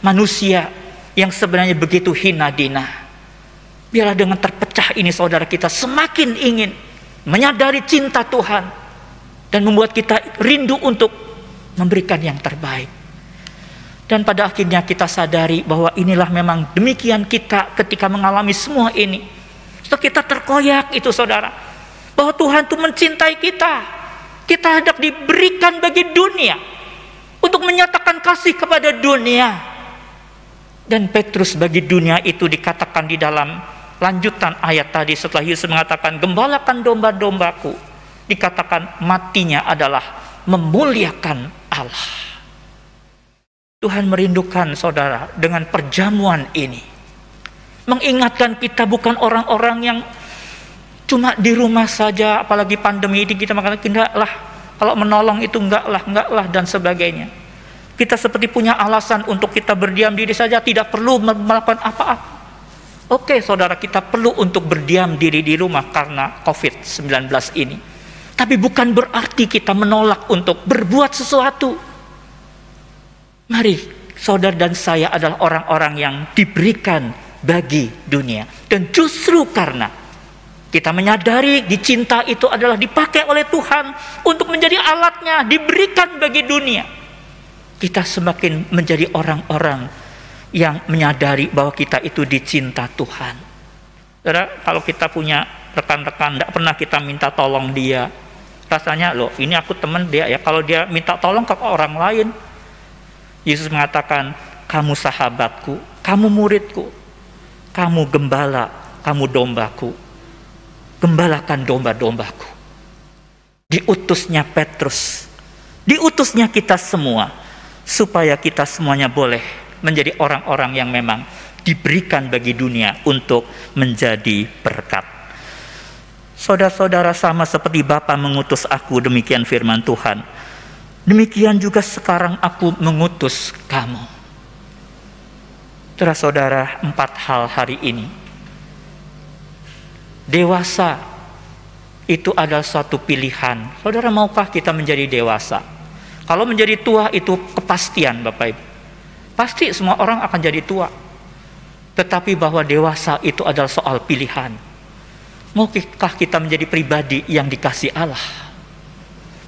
manusia yang sebenarnya begitu hina dina. Biarlah dengan terpecah ini saudara kita semakin ingin menyadari cinta Tuhan dan membuat kita rindu untuk memberikan yang terbaik. Dan pada akhirnya kita sadari bahwa inilah memang demikian kita ketika mengalami semua ini. Setelah kita terkoyak itu saudara, bahwa Tuhan itu mencintai kita. Kita hendak diberikan bagi dunia untuk menyatakan kasih kepada dunia. Dan Petrus bagi dunia itu dikatakan di dalam lanjutan ayat tadi setelah Yesus mengatakan gembalakan domba-dombaku, dikatakan matinya adalah memuliakan Allah. Tuhan merindukan saudara dengan perjamuan ini. Mengingatkan kita bukan orang-orang yang cuma di rumah saja, apalagi pandemi ini kita mengatakan enggaklah, kalau menolong itu enggaklah dan sebagainya. Kita seperti punya alasan untuk kita berdiam diri saja, tidak perlu melakukan apa-apa. Oke saudara, kita perlu untuk berdiam diri di rumah karena COVID-19 ini. Tapi bukan berarti kita menolak untuk berbuat sesuatu. Mari, saudara dan saya adalah orang-orang yang diberikan bagi dunia. Dan justru karena kita menyadari dicinta itu adalah dipakai oleh Tuhan untuk menjadi alatnya, diberikan bagi dunia. Kita semakin menjadi orang-orang yang menyadari bahwa kita itu dicinta Tuhan. Saudara, kalau kita punya rekan-rekan, tidak pernah kita minta tolong dia. Rasanya, loh ini aku teman dia ya, kalau dia minta tolong ke orang lain. Yesus mengatakan, kamu sahabatku, kamu muridku, kamu gembala, kamu dombaku. Gembalakan domba-dombaku. Diutusnya Petrus, diutusnya kita semua, supaya kita semuanya boleh menjadi orang-orang yang memang diberikan bagi dunia untuk menjadi berkat. Saudara-saudara, sama seperti Bapa mengutus aku, demikian firman Tuhan. Demikian juga sekarang aku mengutus kamu. Saudara-saudara, 4 hal hari ini. Dewasa itu adalah suatu pilihan. Saudara, maukah kita menjadi dewasa? Kalau menjadi tua itu kepastian Bapak Ibu. Pasti semua orang akan jadi tua. Tetapi bahwa dewasa itu adalah soal pilihan. Maukah kita menjadi pribadi yang dikasih Allah?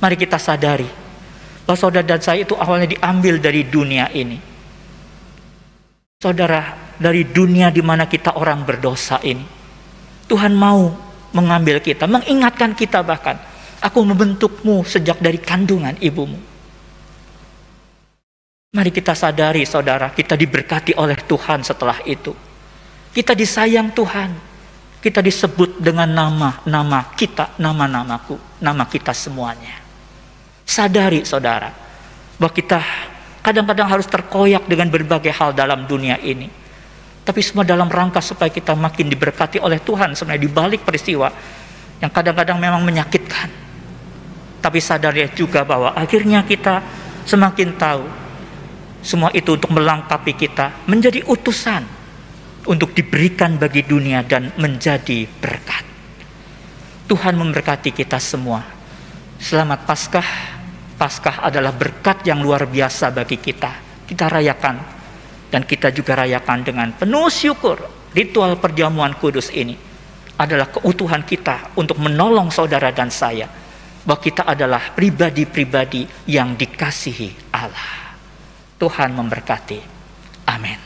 Mari kita sadari bahwa saudara dan saya itu awalnya diambil dari dunia ini. Saudara, dari dunia di mana kita orang berdosa ini, Tuhan mau mengambil kita, mengingatkan kita bahkan, aku membentukmu sejak dari kandungan ibumu. Mari kita sadari saudara, kita diberkati oleh Tuhan setelah itu. Kita disayang Tuhan. Kita disebut dengan nama kita, nama-namaku, nama kita semuanya. Sadari saudara, bahwa kita kadang-kadang harus terkoyak dengan berbagai hal dalam dunia ini. Tapi semua dalam rangka supaya kita makin diberkati oleh Tuhan sebenarnya di balik peristiwa yang kadang-kadang memang menyakitkan. Tapi sadari juga bahwa akhirnya kita semakin tahu semua itu untuk melengkapi kita menjadi utusan untuk diberikan bagi dunia dan menjadi berkat. Tuhan memberkati kita semua. Selamat Paskah. Paskah adalah berkat yang luar biasa bagi kita. Kita rayakan dan kita juga rayakan dengan penuh syukur. Ritual perjamuan kudus ini adalah keutuhan kita untuk menolong saudara dan saya, bahwa kita adalah pribadi-pribadi yang dikasihi Allah. Tuhan memberkati. Amin.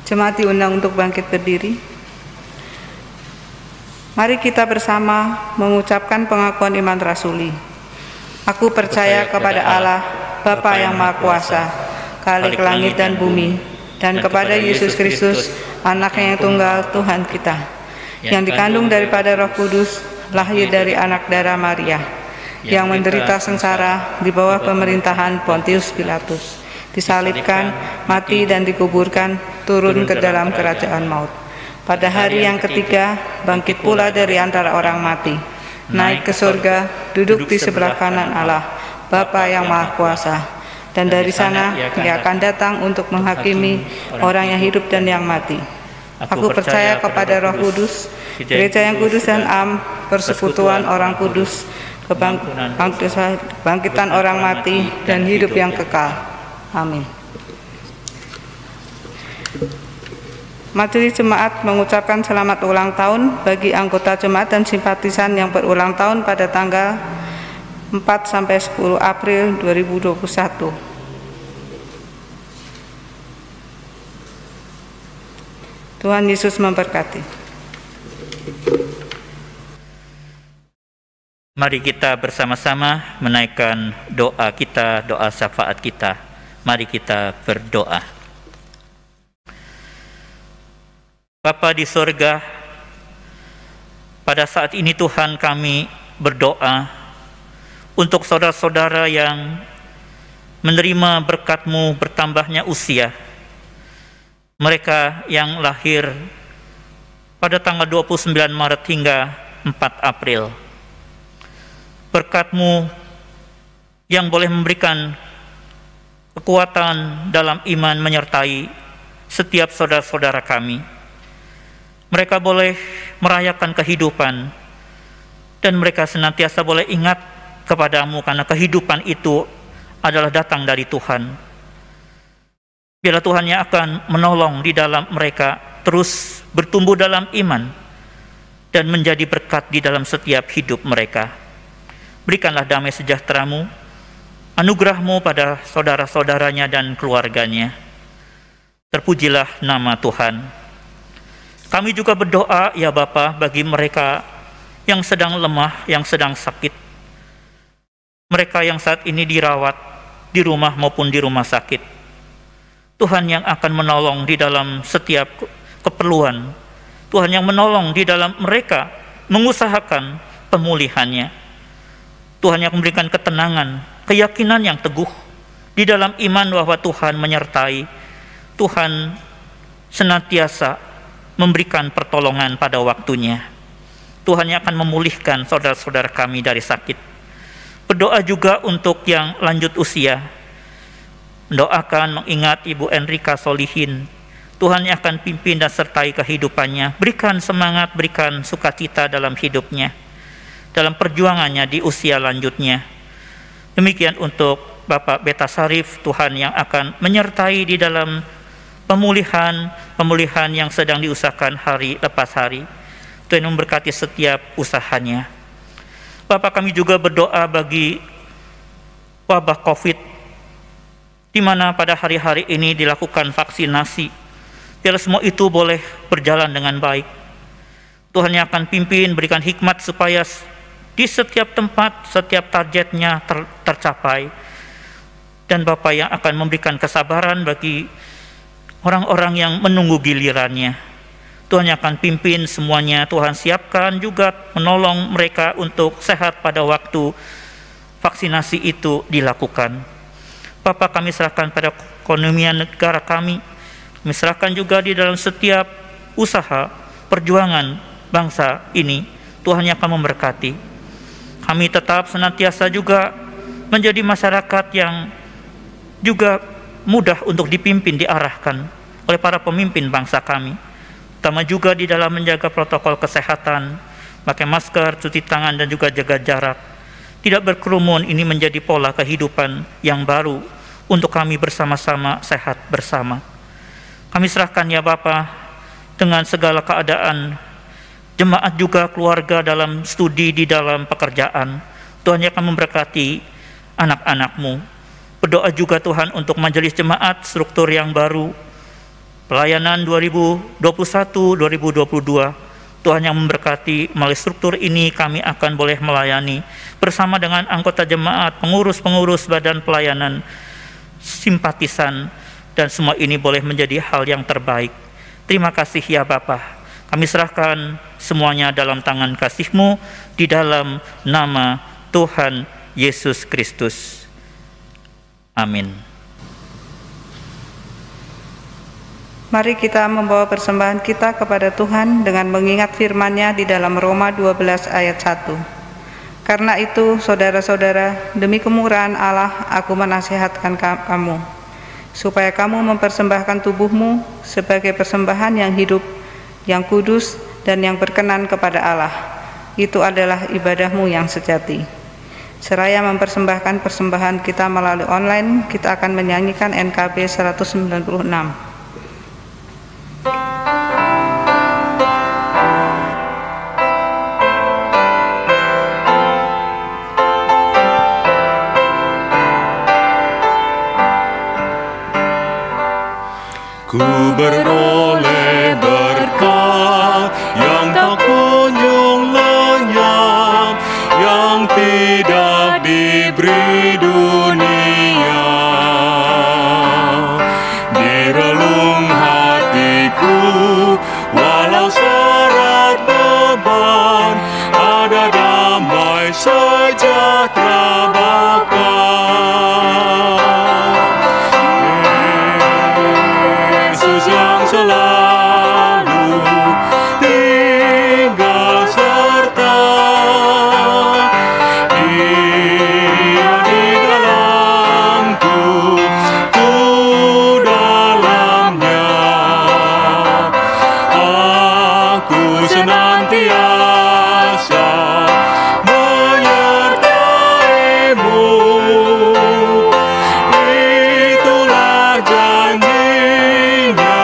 Jemaat diundang untuk bangkit berdiri. Mari kita bersama mengucapkan pengakuan iman rasuli. Aku percaya kepada Allah, Bapa yang Maha Kuasa, Khalik langit dan bumi, dan kepada Yesus Kristus, Anaknya yang tunggal, Tuhan kita, yang dikandung daripada Roh Kudus, lahir dari anak darah Maria, yang menderita sengsara di bawah pemerintahan Pontius Pilatus, disalibkan, mati dan dikuburkan, turun ke dalam kerajaan maut. Pada hari yang ketiga, bangkit pula dari antara orang mati, naik ke surga, duduk di sebelah kanan Allah, Bapa yang Maha Kuasa, dan dari sana Ia akan datang untuk menghakimi orang yang hidup dan yang mati. Aku percaya kepada Roh Kudus, gereja yang kudus dan am, persekutuan orang kudus, kebangkitan orang mati, dan hidup yang kekal. Amin. Majelis Jemaat mengucapkan selamat ulang tahun bagi anggota jemaat dan simpatisan yang berulang tahun pada tanggal 4–10 April 2021. Tuhan Yesus memberkati.
Mari kita bersama-sama menaikkan doa kita, doa syafaat kita. Mari kita berdoa. Bapa di sorga, pada saat ini Tuhan kami berdoa untuk saudara-saudara yang menerima berkat-Mu bertambahnya usia. Mereka yang lahir pada tanggal 29 Maret hingga 4 April. Berkat-Mu yang boleh memberikan kekuatan dalam iman menyertai setiap saudara-saudara kami. Mereka boleh merayakan kehidupan dan mereka senantiasa boleh ingat kepada-Mu karena kehidupan itu adalah datang dari Tuhan. Biarlah Tuhan yang akan menolong di dalam mereka terus bertumbuh dalam iman dan menjadi berkat di dalam setiap hidup mereka. Berikanlah damai sejahtera-Mu, anugerah-Mu pada saudara-saudaranya dan keluarganya. Terpujilah nama Tuhan. Kami juga berdoa ya Bapa bagi mereka yang sedang lemah, yang sedang sakit. Mereka yang saat ini dirawat di rumah maupun di rumah sakit. Tuhan yang akan menolong di dalam setiap keperluan. Tuhan yang menolong di dalam mereka mengusahakan pemulihannya. Tuhan yang memberikan ketenangan, keyakinan yang teguh di dalam iman bahwa Tuhan menyertai. Tuhan senantiasa memberikan pertolongan pada waktunya. Tuhan yang akan memulihkan saudara-saudara kami dari sakit. Berdoa juga untuk yang lanjut usia. Mendoakan mengingat Ibu Enrika Solihin. Tuhan yang akan pimpin dan sertai kehidupannya. Berikan semangat, berikan sukacita dalam hidupnya, dalam perjuangannya di usia lanjutnya. Demikian untuk Bapak Beta Sarif, Tuhan yang akan menyertai di dalam pemulihan yang sedang diusahakan hari lepas hari. Tuhan memberkati setiap usahanya. Bapak, kami juga berdoa bagi wabah COVID, di mana pada hari-hari ini dilakukan vaksinasi. Biar semua itu boleh berjalan dengan baik. Tuhan yang akan pimpin, berikan hikmat supaya di setiap tempat, setiap targetnya tercapai. Dan Bapak yang akan memberikan kesabaran bagi orang-orang yang menunggu gilirannya. Tuhan yang akan pimpin semuanya. Tuhan siapkan juga menolong mereka untuk sehat pada waktu vaksinasi itu dilakukan. Bapa, kami serahkan pada keekonomian negara kami. Kami serahkan juga di dalam setiap usaha perjuangan bangsa ini. Tuhan yang akan memberkati. Kami tetap senantiasa juga menjadi masyarakat yang juga mudah untuk dipimpin, diarahkan oleh para pemimpin bangsa kami. Terutama juga di dalam menjaga protokol kesehatan, pakai masker, cuci tangan, dan juga jaga jarak. Tidak berkerumun, ini menjadi pola kehidupan yang baru untuk kami bersama-sama sehat bersama. Kami serahkan ya Bapa dengan segala keadaan, jemaat juga keluarga dalam studi, di dalam pekerjaan. Tuhan yang akan memberkati anak-anak-Mu. Berdoa juga Tuhan untuk majelis jemaat, struktur yang baru, pelayanan 2021-2022. Tuhan yang memberkati, melalui struktur ini kami akan boleh melayani bersama dengan anggota jemaat, pengurus-pengurus badan pelayanan, simpatisan, dan semua ini boleh menjadi hal yang terbaik. Terima kasih ya Bapa. Kami serahkan semuanya dalam tangan kasih-Mu di dalam nama Tuhan Yesus Kristus. Amin.
Mari kita membawa persembahan kita kepada Tuhan dengan mengingat firman-Nya di dalam Roma 12 ayat 1. Karena itu, saudara-saudara, demi kemurahan Allah, aku menasihatkan kamu, supaya kamu mempersembahkan tubuhmu sebagai persembahan yang hidup, yang kudus, dan yang berkenan kepada Allah. Itu adalah ibadahmu yang sejati. Seraya mempersembahkan persembahan kita melalui online, kita akan menyanyikan NKB 196.
Ku beroleh berkat yang tak kunjung lenyap, yang tidak diberi dunia. Di relung hatiku, walau syarat beban, ada damai sejahtera bakal. Yang selalu tinggal serta Dia di dalamku, ku dalamnya. Aku senantiasa menyertai-Mu. Itulah janji-Nya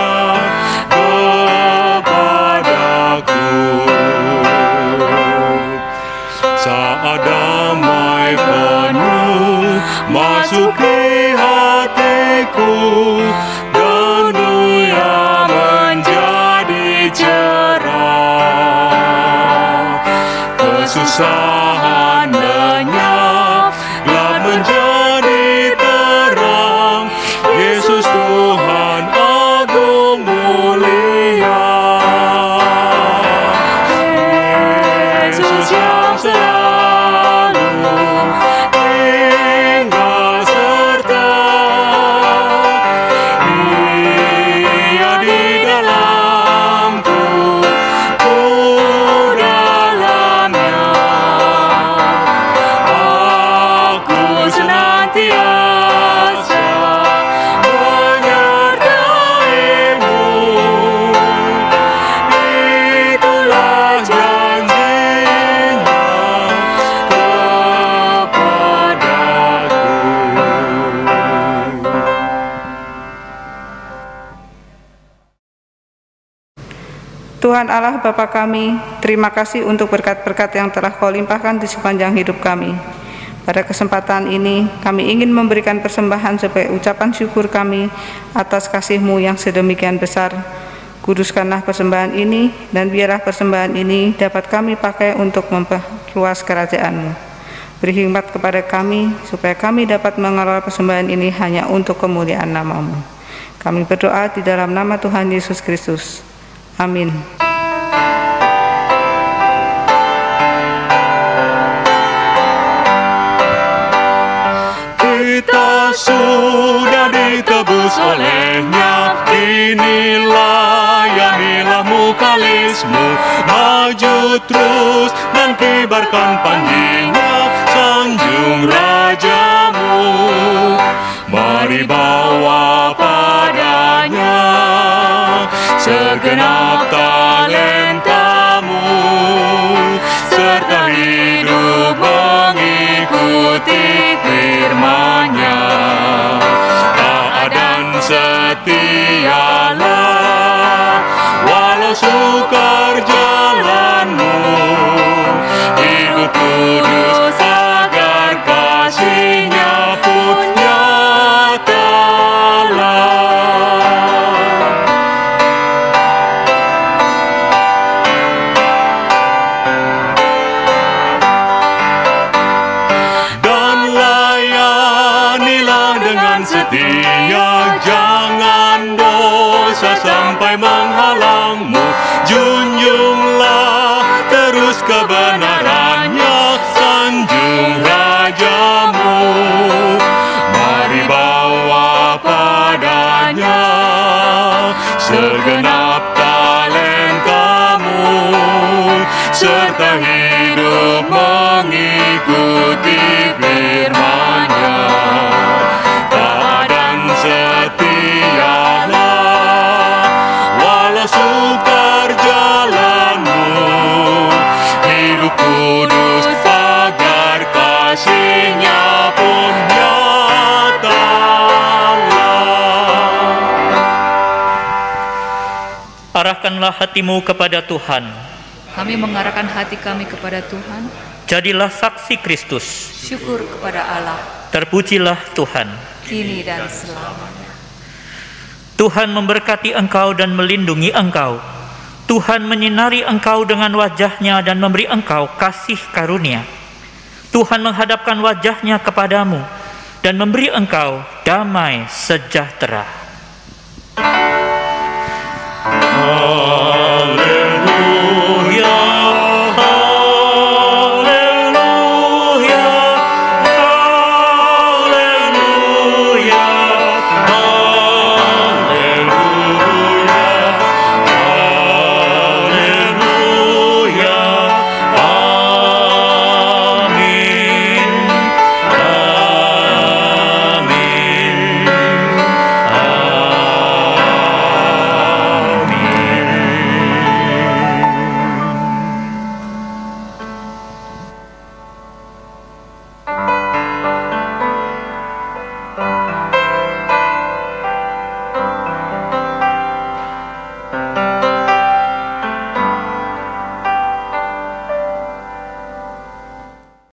kepadaku. Saat damai penuh masuk di hatiku, dunia menjadi cerah. Kesusahan lenyap, gelap menjadi terang. Yesus Tuhan agung mulia. Yesus yang selalu tinggal serta Dia di dalamku, ku dalamnya. Aku senantiasa menyertai-Mu. Itulah janji-Nya kepadaku.
Tuhan Allah Bapa kami, terima kasih untuk berkat-berkat yang telah Kau limpahkan di sepanjang hidup kami. Pada kesempatan ini, kami ingin memberikan persembahan sebagai ucapan syukur kami atas kasih-Mu yang sedemikian besar. Kuduskanlah persembahan ini, dan biarlah persembahan ini dapat kami pakai untuk memperluas kerajaan-Mu. Beri hikmat kepada kami, supaya kami dapat mengelola persembahan ini hanya untuk kemuliaan nama-Mu. Kami berdoa di dalam nama Tuhan Yesus Kristus. Amin.
Kita sudah ditebus oleh-Nya, kini layanilah mukalismu. Maju terus dan kibarkan panji-Nya, sanjung Rajamu. Mari bawa padanya segenap talentamu, serta hidup mengikuti firman-Nya. Taat dan setialah, walau sukar jalanmu. Hidup kudus agar kasih-Nya pun nyatalah. kuasa sampai menghalangmu. Junjunglah terus kebenarannya, sanjung rajamu. Mari bawa padanya segenap talentamu, serta hidup mengikuti firman-Nya. Taat dan setialah, walau sukar jalanmu. Hidup kudus agar kasih-Nya pun nyatalah.
Arahkanlah hatimu kepada Tuhan.
Kami mengarahkan hati kami kepada Tuhan.
Jadilah saksi Kristus.
Syukur kepada Allah,
Terpujilah Tuhan.
kini dan selamanya.
Tuhan memberkati engkau dan melindungi engkau. Tuhan menyinari engkau dengan wajah-Nya dan memberi engkau kasih karunia. Tuhan menghadapkan wajah-Nya kepadamu dan memberi engkau damai sejahtera.